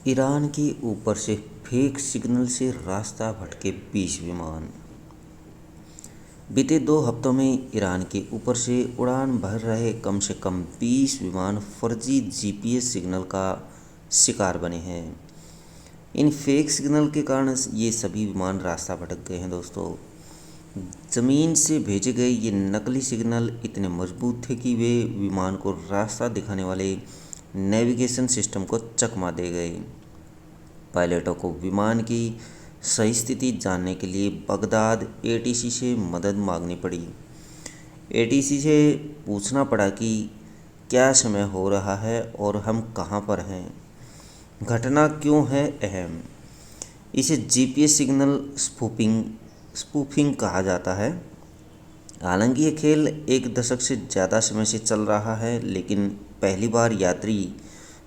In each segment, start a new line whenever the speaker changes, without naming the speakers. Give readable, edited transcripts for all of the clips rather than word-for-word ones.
Iran के ऊपर से फेक सिग्नल से रास्ता भटके 20 विमान। बीते 2 हफ्तों में ईरान के ऊपर से उड़ान भर रहे कम से कम 20 विमान फर्जी जीपीएस सिग्नल का शिकार बने हैं। इन फेक सिग्नल के कारण ये सभी विमान रास्ता भटक गए हैं। दोस्तों, ज़मीन से भेजे गए ये नकली सिग्नल इतने मजबूत थे कि वे विमान को रास्ता दिखाने वाले नेविगेशन सिस्टम को चकमा दे गए। पायलटों को विमान की सही स्थिति जानने के लिए बगदाद एटीसी से मदद मांगनी पड़ी। एटीसी से पूछना पड़ा कि क्या समय हो रहा है और हम कहां पर हैं। घटना क्यों है अहम। इसे जीपीएस सिग्नल स्पूफिंग कहा जाता है। हालांकि ये खेल 1 दशक से ज़्यादा समय से चल रहा है, लेकिन पहली बार यात्री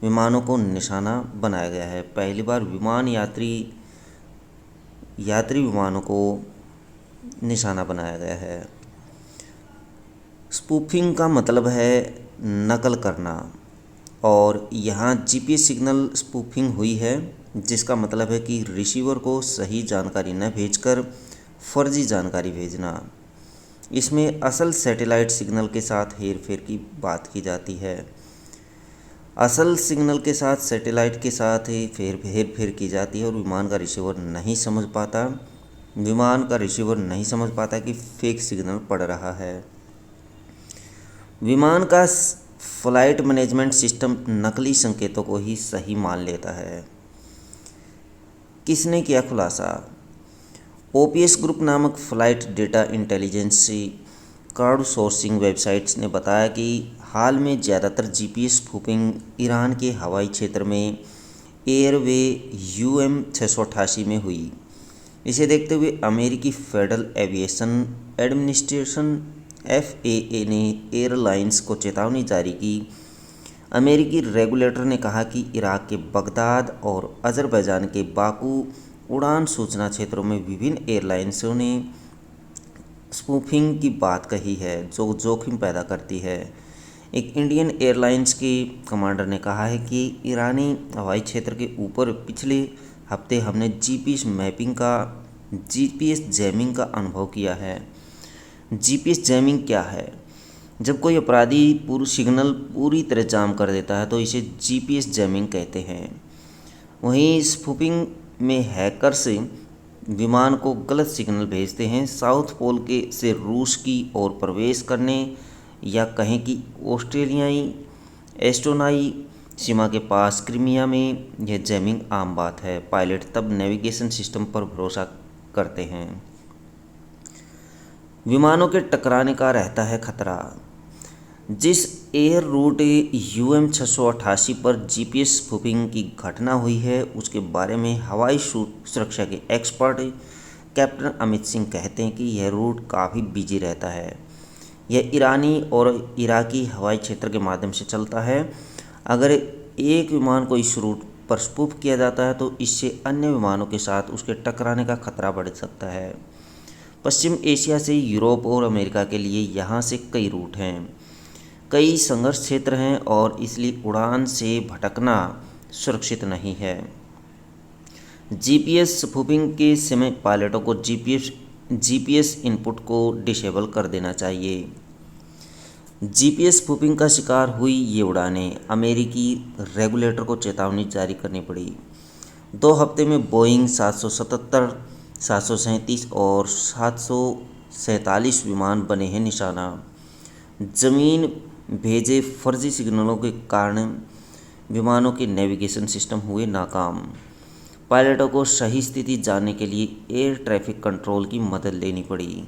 विमानों को निशाना बनाया गया है। पहली बार यात्री विमानों को निशाना बनाया गया है। स्पूफिंग का मतलब है नकल करना, और यहाँ जीपीएस सिग्नल स्पूफिंग हुई है, जिसका मतलब है कि रिसीवर को सही जानकारी न भेजकर फर्जी जानकारी भेजना। इसमें असल सैटेलाइट सिग्नल के साथ हेरफेर की बात की जाती है। असल सिग्नल के साथ सैटेलाइट के साथ ही हेरफेर की जाती है और विमान का रिसीवर नहीं समझ पाता कि फेक सिग्नल पड़ रहा है। विमान का फ्लाइट मैनेजमेंट सिस्टम नकली संकेतों को ही सही मान लेता है। किसने किया खुलासा। ओपीएस ग्रुप नामक flight data intelligence crowdsourcing websites ने बताया कि हाल में ज़्यादातर जीपीएस स्पूफिंग ईरान के हवाई क्षेत्र में एयरवे यूएम 688 में हुई। इसे देखते हुए अमेरिकी फेडरल एविएशन एडमिनिस्ट्रेशन FAA ने एयरलाइंस को चेतावनी जारी की। अमेरिकी रेगुलेटर ने कहा कि इराक के बगदाद और अजरबैजान के बाकू उड़ान सूचना क्षेत्रों में विभिन्न एयरलाइंसों ने स्पूफिंग की बात कही है, जो जोखिम पैदा करती है। एक इंडियन एयरलाइंस के कमांडर ने कहा है कि ईरानी हवाई क्षेत्र के ऊपर पिछले हफ्ते हमने जीपीएस जैमिंग का अनुभव किया है। जीपीएस जैमिंग क्या है। जब कोई अपराधी सिग्नल पूरी तरह जाम कर देता है तो इसे जीपीएस जैमिंग कहते हैं। वहीं स्पूफिंग में हैकर्स विमान को गलत सिग्नल भेजते हैं। साउथ पोल से रूस की ओर प्रवेश करने, या कहें कि एस्टोनाई सीमा के पास क्रीमिया में यह जैमिंग आम बात है। पायलट तब नेविगेशन सिस्टम पर भरोसा करते हैं। विमानों के टकराने का रहता है खतरा। जिस एयर रूट यूएम 688 पर जीपीएस स्पूफिंग की घटना हुई है, उसके बारे में हवाई सुरक्षा के एक्सपर्ट कैप्टन अमित सिंह कहते हैं कि यह रूट काफ़ी बिजी रहता है। यह ईरानी और इराकी हवाई क्षेत्र के माध्यम से चलता है। अगर एक विमान को इस रूट पर स्पूफ किया जाता है तो इससे अन्य विमानों के साथ उसके टकराने का खतरा बढ़ सकता है। पश्चिम एशिया से यूरोप और अमेरिका के लिए यहाँ से कई रूट हैं, कई संघर्ष क्षेत्र हैं, और इसलिए उड़ान से भटकना सुरक्षित नहीं है। जीपीएस स्पूफिंग के समय पायलटों को जीपीएस इनपुट को डिसेबल कर देना चाहिए। जीपीएस स्पूफिंग का शिकार हुई ये उड़ानें, अमेरिकी रेगुलेटर को चेतावनी जारी करनी पड़ी। 2 हफ्ते में बोइंग 777, 737 और 747 विमान बने हैं निशाना। ज़मीन भेजे फर्जी सिग्नलों के कारण विमानों के नेविगेशन सिस्टम हुए नाकाम। पायलटों को सही स्थिति जानने के लिए एयर ट्रैफिक कंट्रोल की मदद लेनी पड़ी।